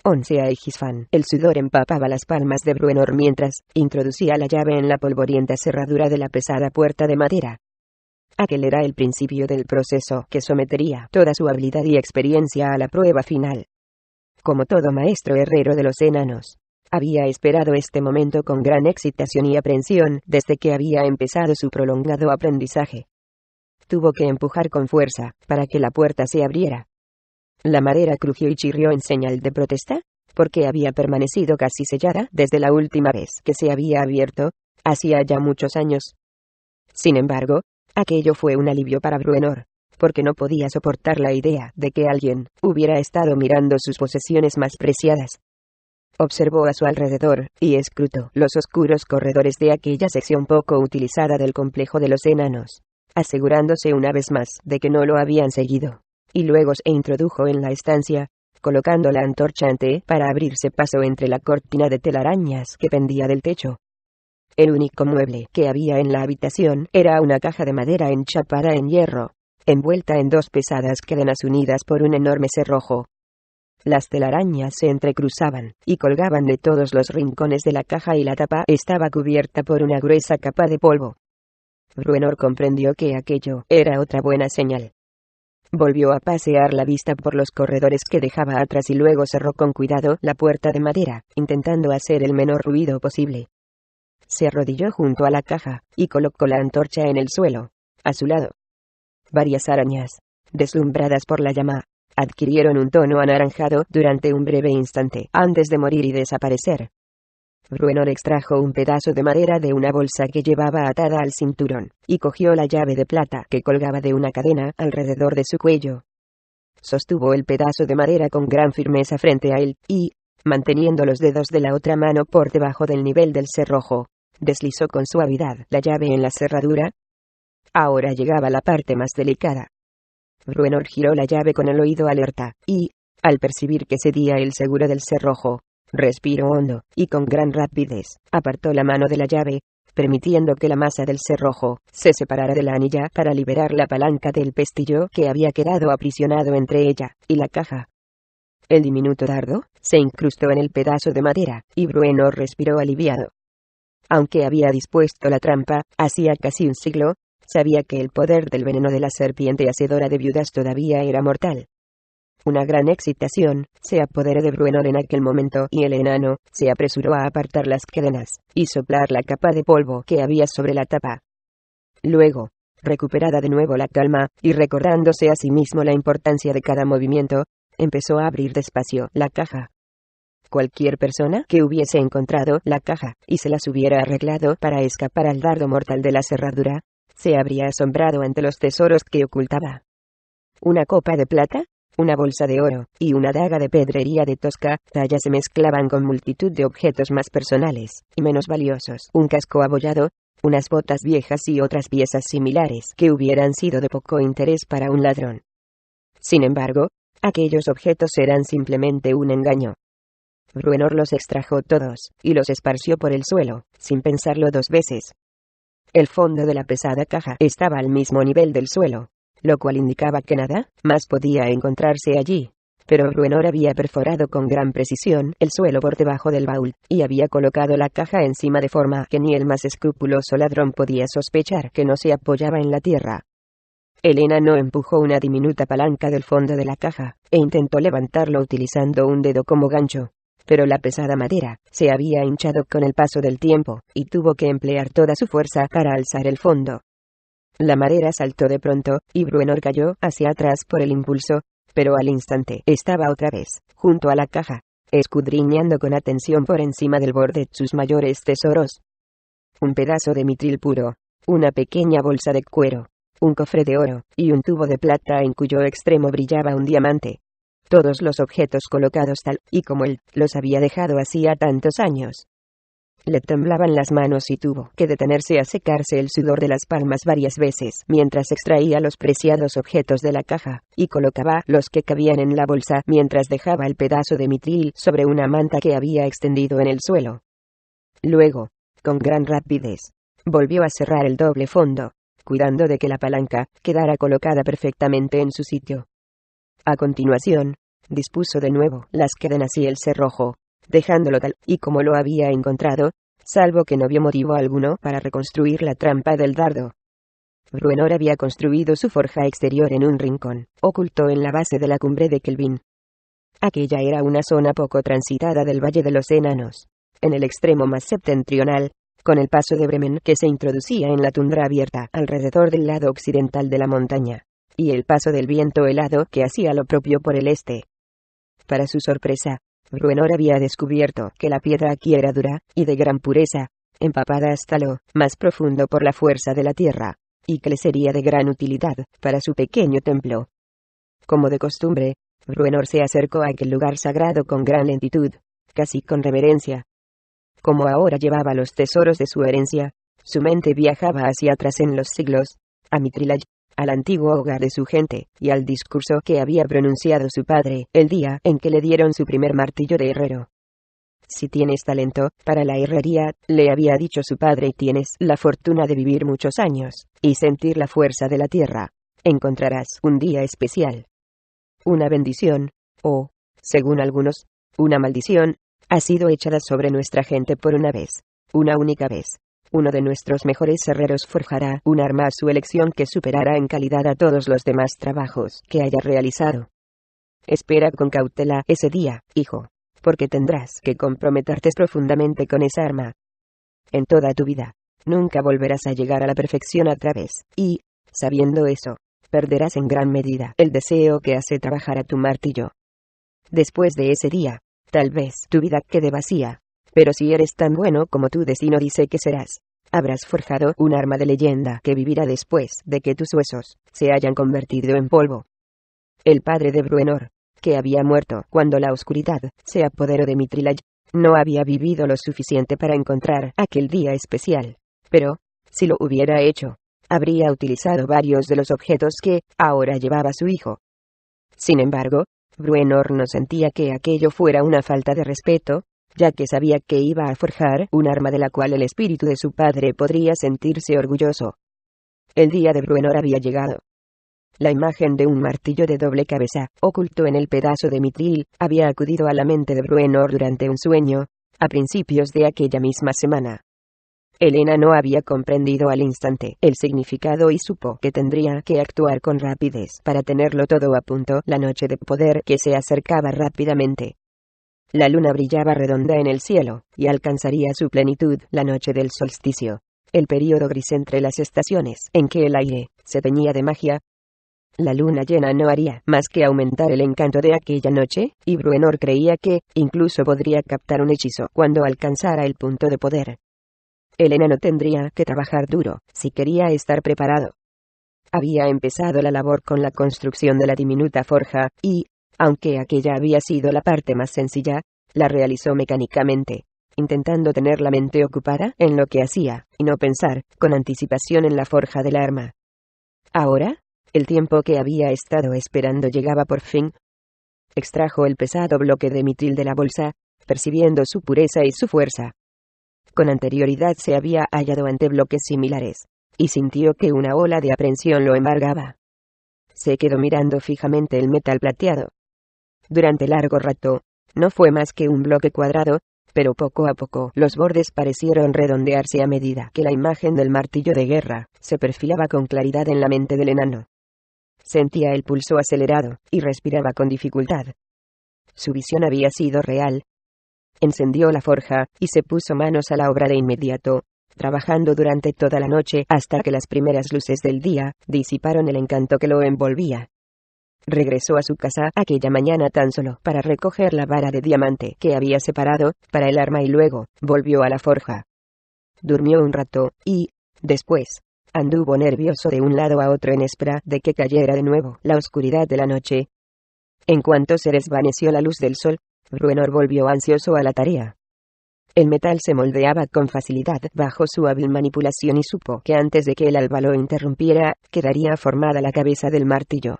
11 Aegisfan. El sudor empapaba las palmas de Bruenor mientras introducía la llave en la polvorienta cerradura de la pesada puerta de madera. Aquel era el principio del proceso que sometería toda su habilidad y experiencia a la prueba final. Como todo maestro herrero de los enanos, había esperado este momento con gran excitación y aprensión desde que había empezado su prolongado aprendizaje. Tuvo que empujar con fuerza para que la puerta se abriera. La madera crujió y chirrió en señal de protesta, porque había permanecido casi sellada desde la última vez que se había abierto, hacía ya muchos años. Sin embargo, aquello fue un alivio para Bruenor, porque no podía soportar la idea de que alguien hubiera estado mirando sus posesiones más preciadas. Observó a su alrededor, y escrutó los oscuros corredores de aquella sección poco utilizada del complejo de los enanos, asegurándose una vez más de que no lo habían seguido. Y luego se introdujo en la estancia, colocando la antorcha ante para abrirse paso entre la cortina de telarañas que pendía del techo. El único mueble que había en la habitación era una caja de madera enchapada en hierro, envuelta en dos pesadas cadenas unidas por un enorme cerrojo. Las telarañas se entrecruzaban y colgaban de todos los rincones de la caja y la tapa estaba cubierta por una gruesa capa de polvo. Bruenor comprendió que aquello era otra buena señal. Volvió a pasear la vista por los corredores que dejaba atrás y luego cerró con cuidado la puerta de madera, intentando hacer el menor ruido posible. Se arrodilló junto a la caja, y colocó la antorcha en el suelo, a su lado. Varias arañas, deslumbradas por la llama, adquirieron un tono anaranjado durante un breve instante antes de morir y desaparecer. Bruenor extrajo un pedazo de madera de una bolsa que llevaba atada al cinturón, y cogió la llave de plata que colgaba de una cadena alrededor de su cuello. Sostuvo el pedazo de madera con gran firmeza frente a él, y, manteniendo los dedos de la otra mano por debajo del nivel del cerrojo, deslizó con suavidad la llave en la cerradura. Ahora llegaba la parte más delicada. Bruenor giró la llave con el oído alerta, y, al percibir que cedía el seguro del cerrojo, respiró hondo, y con gran rapidez, apartó la mano de la llave, permitiendo que la masa del cerrojo se separara de la anilla para liberar la palanca del pestillo que había quedado aprisionado entre ella y la caja. El diminuto dardo se incrustó en el pedazo de madera, y Bruenor respiró aliviado. Aunque había dispuesto la trampa hacía casi un siglo, sabía que el poder del veneno de la serpiente hacedora de viudas todavía era mortal. Una gran excitación se apoderó de Bruenor en aquel momento y el enano se apresuró a apartar las cadenas y soplar la capa de polvo que había sobre la tapa. Luego, recuperada de nuevo la calma y recordándose a sí mismo la importancia de cada movimiento, empezó a abrir despacio la caja. Cualquier persona que hubiese encontrado la caja y se las hubiera arreglado para escapar al dardo mortal de la cerradura, se habría asombrado ante los tesoros que ocultaba. Una copa de plata, una bolsa de oro, y una daga de pedrería de tosca talla se mezclaban con multitud de objetos más personales y menos valiosos. Un casco abollado, unas botas viejas y otras piezas similares que hubieran sido de poco interés para un ladrón. Sin embargo, aquellos objetos eran simplemente un engaño. Bruenor los extrajo todos, y los esparció por el suelo, sin pensarlo dos veces. El fondo de la pesada caja estaba al mismo nivel del suelo, lo cual indicaba que nada más podía encontrarse allí. Pero Bruenor había perforado con gran precisión el suelo por debajo del baúl, y había colocado la caja encima de forma que ni el más escrupuloso ladrón podía sospechar que no se apoyaba en la tierra. El enano empujó una diminuta palanca del fondo de la caja, e intentó levantarlo utilizando un dedo como gancho. Pero la pesada madera se había hinchado con el paso del tiempo, y tuvo que emplear toda su fuerza para alzar el fondo. La madera saltó de pronto, y Bruenor cayó hacia atrás por el impulso, pero al instante estaba otra vez junto a la caja, escudriñando con atención por encima del borde sus mayores tesoros. Un pedazo de mitril puro, una pequeña bolsa de cuero, un cofre de oro, y un tubo de plata en cuyo extremo brillaba un diamante. Todos los objetos colocados tal y como él los había dejado hacía tantos años. Le temblaban las manos y tuvo que detenerse a secarse el sudor de las palmas varias veces mientras extraía los preciados objetos de la caja, y colocaba los que cabían en la bolsa mientras dejaba el pedazo de mitril sobre una manta que había extendido en el suelo. Luego, con gran rapidez, volvió a cerrar el doble fondo, cuidando de que la palanca quedara colocada perfectamente en su sitio. A continuación, Dispuso de nuevo las cadenas y el cerrojo, dejándolo tal y como lo había encontrado, salvo que no vio motivo alguno para reconstruir la trampa del dardo. Bruenor había construido su forja exterior en un rincón, oculto en la base de la cumbre de Kelvin. Aquella era una zona poco transitada del Valle de los Enanos, en el extremo más septentrional, con el paso de Bremen que se introducía en la tundra abierta alrededor del lado occidental de la montaña, y el paso del viento helado que hacía lo propio por el este. Para su sorpresa, Bruenor había descubierto que la piedra aquí era dura, y de gran pureza, empapada hasta lo más profundo por la fuerza de la tierra, y que le sería de gran utilidad para su pequeño templo. Como de costumbre, Bruenor se acercó a aquel lugar sagrado con gran lentitud, casi con reverencia. Como ahora llevaba los tesoros de su herencia, su mente viajaba hacia atrás en los siglos, a Mitrilaj, al antiguo hogar de su gente, y al discurso que había pronunciado su padre el día en que le dieron su primer martillo de herrero. Si tienes talento para la herrería, le había dicho su padre, y tienes la fortuna de vivir muchos años, y sentir la fuerza de la tierra, encontrarás un día especial. Una bendición, o, según algunos, una maldición, ha sido echada sobre nuestra gente por una vez, una única vez. Uno de nuestros mejores herreros forjará un arma a su elección que superará en calidad a todos los demás trabajos que haya realizado. Espera con cautela ese día, hijo, porque tendrás que comprometerte profundamente con esa arma. En toda tu vida, nunca volverás a llegar a la perfección otra vez, y, sabiendo eso, perderás en gran medida el deseo que hace trabajar a tu martillo. Después de ese día, tal vez tu vida quede vacía, pero si eres tan bueno como tu destino dice que serás, habrás forjado un arma de leyenda que vivirá después de que tus huesos se hayan convertido en polvo. El padre de Bruenor, que había muerto cuando la oscuridad se apoderó de Mitrilaj, no había vivido lo suficiente para encontrar aquel día especial, pero, si lo hubiera hecho, habría utilizado varios de los objetos que ahora llevaba su hijo. Sin embargo, Bruenor no sentía que aquello fuera una falta de respeto, ya que sabía que iba a forjar un arma de la cual el espíritu de su padre podría sentirse orgulloso. El día de Bruenor había llegado. La imagen de un martillo de doble cabeza, oculto en el pedazo de mitril, había acudido a la mente de Bruenor durante un sueño, a principios de aquella misma semana. Helena no había comprendido al instante el significado y supo que tendría que actuar con rapidez para tenerlo todo a punto la noche de poder que se acercaba rápidamente. La luna brillaba redonda en el cielo, y alcanzaría su plenitud la noche del solsticio, el período gris entre las estaciones en que el aire se teñía de magia. La luna llena no haría más que aumentar el encanto de aquella noche, y Bruenor creía que, incluso podría captar un hechizo cuando alcanzara el punto de poder. El enano tendría que trabajar duro, si quería estar preparado. Había empezado la labor con la construcción de la diminuta forja, y, aunque aquella había sido la parte más sencilla, la realizó mecánicamente, intentando tener la mente ocupada en lo que hacía, y no pensar con anticipación en la forja del arma. Ahora, el tiempo que había estado esperando llegaba por fin. Extrajo el pesado bloque de mitril de la bolsa, percibiendo su pureza y su fuerza. Con anterioridad se había hallado ante bloques similares, y sintió que una ola de aprensión lo embargaba. Se quedó mirando fijamente el metal plateado. Durante largo rato, no fue más que un bloque cuadrado, pero poco a poco los bordes parecieron redondearse a medida que la imagen del martillo de guerra se perfilaba con claridad en la mente del enano. Sentía el pulso acelerado, y respiraba con dificultad. Su visión había sido real. Encendió la forja, y se puso manos a la obra de inmediato, trabajando durante toda la noche hasta que las primeras luces del día disiparon el encanto que lo envolvía. Regresó a su casa aquella mañana tan solo para recoger la vara de diamante que había separado para el arma y luego volvió a la forja. Durmió un rato, y, después, anduvo nervioso de un lado a otro en espera de que cayera de nuevo la oscuridad de la noche. En cuanto se desvaneció la luz del sol, Bruenor volvió ansioso a la tarea. El metal se moldeaba con facilidad bajo su hábil manipulación y supo que antes de que el alba lo interrumpiera, quedaría formada la cabeza del martillo.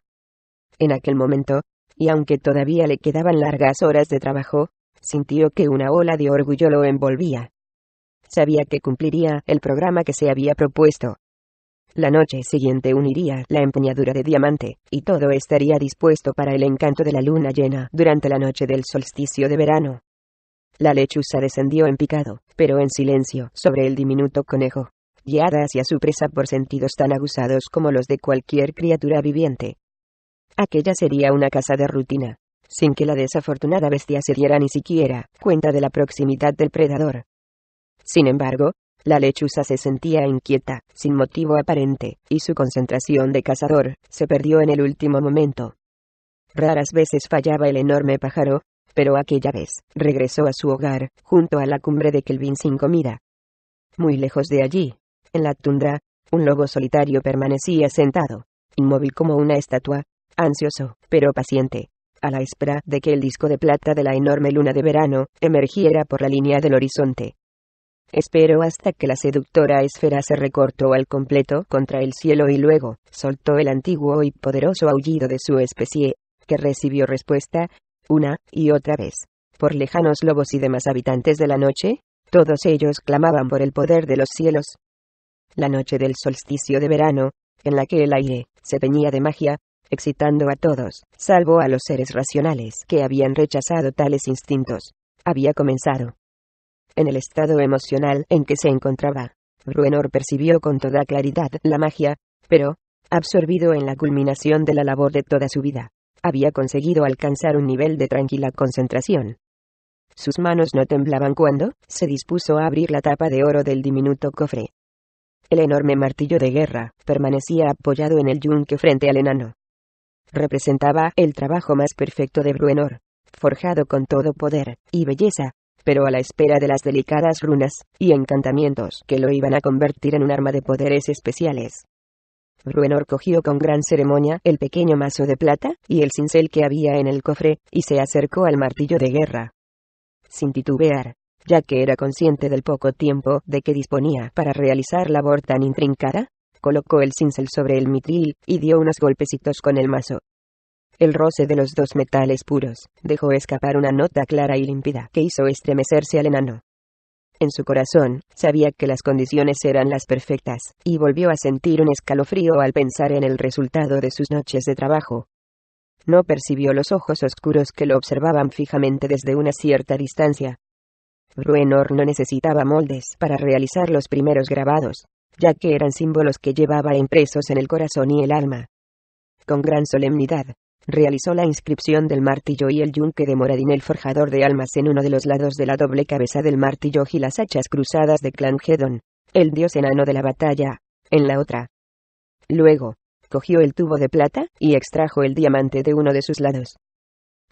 En aquel momento, y aunque todavía le quedaban largas horas de trabajo, sintió que una ola de orgullo lo envolvía. Sabía que cumpliría el programa que se había propuesto. La noche siguiente uniría la empuñadura de diamante, y todo estaría dispuesto para el encanto de la luna llena durante la noche del solsticio de verano. La lechuza descendió en picado, pero en silencio, sobre el diminuto conejo, guiada hacia su presa por sentidos tan aguzados como los de cualquier criatura viviente. Aquella sería una caza de rutina, sin que la desafortunada bestia se diera ni siquiera cuenta de la proximidad del predador. Sin embargo, la lechuza se sentía inquieta, sin motivo aparente, y su concentración de cazador se perdió en el último momento. Raras veces fallaba el enorme pájaro, pero aquella vez regresó a su hogar, junto a la cumbre de Kelvin sin comida. Muy lejos de allí, en la tundra, un lobo solitario permanecía sentado, inmóvil como una estatua, ansioso, pero paciente, a la espera de que el disco de plata de la enorme luna de verano emergiera por la línea del horizonte. Esperó hasta que la seductora esfera se recortó al completo contra el cielo y luego soltó el antiguo y poderoso aullido de su especie, que recibió respuesta, una y otra vez, por lejanos lobos y demás habitantes de la noche. Todos ellos clamaban por el poder de los cielos. La noche del solsticio de verano, en la que el aire se teñía de magia, excitando a todos, salvo a los seres racionales que habían rechazado tales instintos, había comenzado. En el estado emocional en que se encontraba, Bruenor percibió con toda claridad la magia, pero, absorbido en la culminación de la labor de toda su vida, había conseguido alcanzar un nivel de tranquila concentración. Sus manos no temblaban cuando se dispuso a abrir la tapa de oro del diminuto cofre. El enorme martillo de guerra permanecía apoyado en el yunque frente al enano. Representaba el trabajo más perfecto de Bruenor, forjado con todo poder y belleza, pero a la espera de las delicadas runas y encantamientos que lo iban a convertir en un arma de poderes especiales. Bruenor cogió con gran ceremonia el pequeño mazo de plata y el cincel que había en el cofre, y se acercó al martillo de guerra. Sin titubear, ya que era consciente del poco tiempo de que disponía para realizar labor tan intrincada, colocó el cincel sobre el mitril y dio unos golpecitos con el mazo. El roce de los dos metales puros dejó escapar una nota clara y límpida que hizo estremecerse al enano. En su corazón, sabía que las condiciones eran las perfectas, y volvió a sentir un escalofrío al pensar en el resultado de sus noches de trabajo. No percibió los ojos oscuros que lo observaban fijamente desde una cierta distancia. Bruenor no necesitaba moldes para realizar los primeros grabados, ya que eran símbolos que llevaba impresos en el corazón y el alma. Con gran solemnidad, realizó la inscripción del martillo y el yunque de Moradin el forjador de almas en uno de los lados de la doble cabeza del martillo y las hachas cruzadas de Clangedon, el dios enano de la batalla, en la otra. Luego, cogió el tubo de plata y extrajo el diamante de uno de sus lados.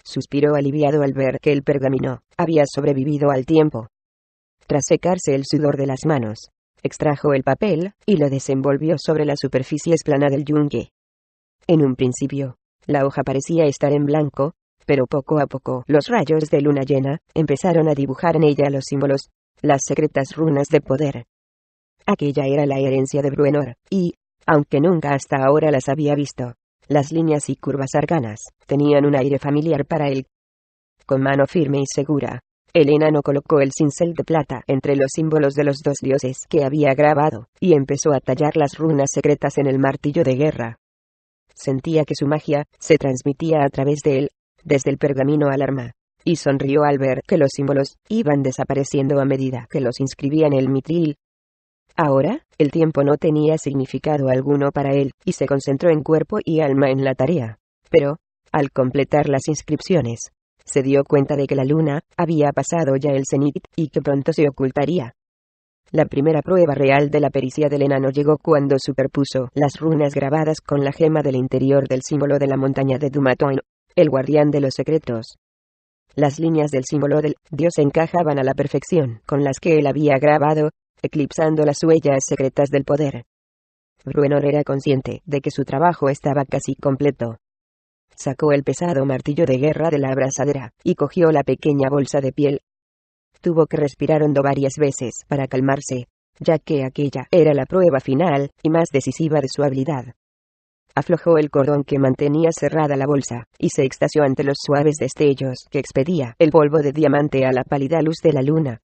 Suspiró aliviado al ver que el pergamino había sobrevivido al tiempo. Tras secarse el sudor de las manos, extrajo el papel y lo desenvolvió sobre la superficie plana del yunque. En un principio, la hoja parecía estar en blanco, pero poco a poco los rayos de luna llena empezaron a dibujar en ella los símbolos, las secretas runas de poder. Aquella era la herencia de Bruenor, y, aunque nunca hasta ahora las había visto, las líneas y curvas arcanas tenían un aire familiar para él. Con mano firme y segura, el enano colocó el cincel de plata entre los símbolos de los dos dioses que había grabado, y empezó a tallar las runas secretas en el martillo de guerra. Sentía que su magia se transmitía a través de él, desde el pergamino al arma, y sonrió al ver que los símbolos iban desapareciendo a medida que los inscribía en el mitril. Ahora, el tiempo no tenía significado alguno para él, y se concentró en cuerpo y alma en la tarea. Pero, al completar las inscripciones, se dio cuenta de que la luna había pasado ya el cenit y que pronto se ocultaría. La primera prueba real de la pericia del enano llegó cuando superpuso las runas grabadas con la gema del interior del símbolo de la montaña de Dumaton, el guardián de los secretos. Las líneas del símbolo del dios encajaban a la perfección con las que él había grabado, eclipsando las huellas secretas del poder. Bruenor era consciente de que su trabajo estaba casi completo. Sacó el pesado martillo de guerra de la abrazadera y cogió la pequeña bolsa de piel. Tuvo que respirar hondo varias veces para calmarse, ya que aquella era la prueba final y más decisiva de su habilidad. Aflojó el cordón que mantenía cerrada la bolsa, y se extasió ante los suaves destellos que expedía el polvo de diamante a la pálida luz de la luna.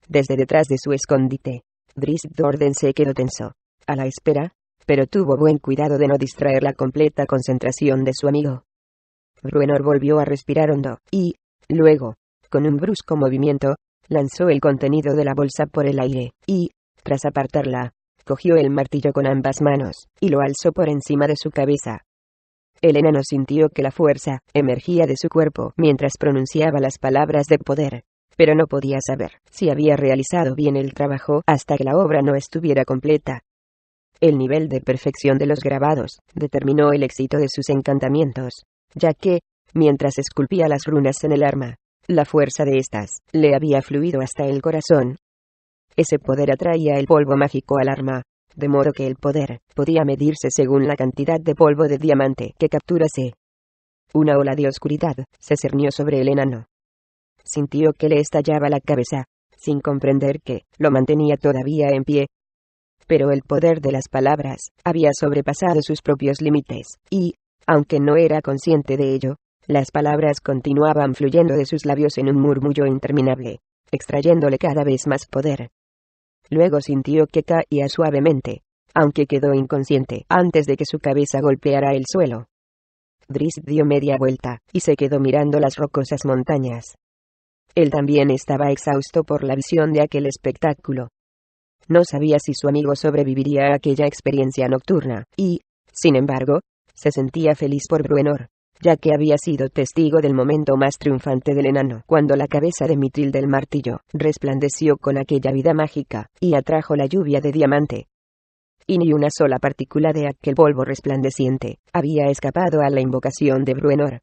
Desde detrás de su escondite, Drizzt Do'Urden se quedó tenso, a la espera, pero tuvo buen cuidado de no distraer la completa concentración de su amigo. Bruenor volvió a respirar hondo, y, luego, con un brusco movimiento, lanzó el contenido de la bolsa por el aire, y, tras apartarla, cogió el martillo con ambas manos, y lo alzó por encima de su cabeza. El enano sintió que la fuerza emergía de su cuerpo mientras pronunciaba las palabras de poder, pero no podía saber si había realizado bien el trabajo hasta que la obra no estuviera completa. El nivel de perfección de los grabados determinó el éxito de sus encantamientos, ya que, mientras esculpía las runas en el arma, la fuerza de estas le había fluido hasta el corazón. Ese poder atraía el polvo mágico al arma, de modo que el poder podía medirse según la cantidad de polvo de diamante que capturase. Una ola de oscuridad se cernió sobre el enano. Sintió que le estallaba la cabeza, sin comprender que lo mantenía todavía en pie. Pero el poder de las palabras había sobrepasado sus propios límites, y, aunque no era consciente de ello, las palabras continuaban fluyendo de sus labios en un murmullo interminable, extrayéndole cada vez más poder. Luego sintió que caía suavemente, aunque quedó inconsciente antes de que su cabeza golpeara el suelo. Drizzt dio media vuelta, y se quedó mirando las rocosas montañas. Él también estaba exhausto por la visión de aquel espectáculo. No sabía si su amigo sobreviviría a aquella experiencia nocturna, y, sin embargo, se sentía feliz por Bruenor, ya que había sido testigo del momento más triunfante del enano, cuando la cabeza de Mithril del martillo resplandeció con aquella vida mágica, y atrajo la lluvia de diamante. Y ni una sola partícula de aquel polvo resplandeciente había escapado a la invocación de Bruenor.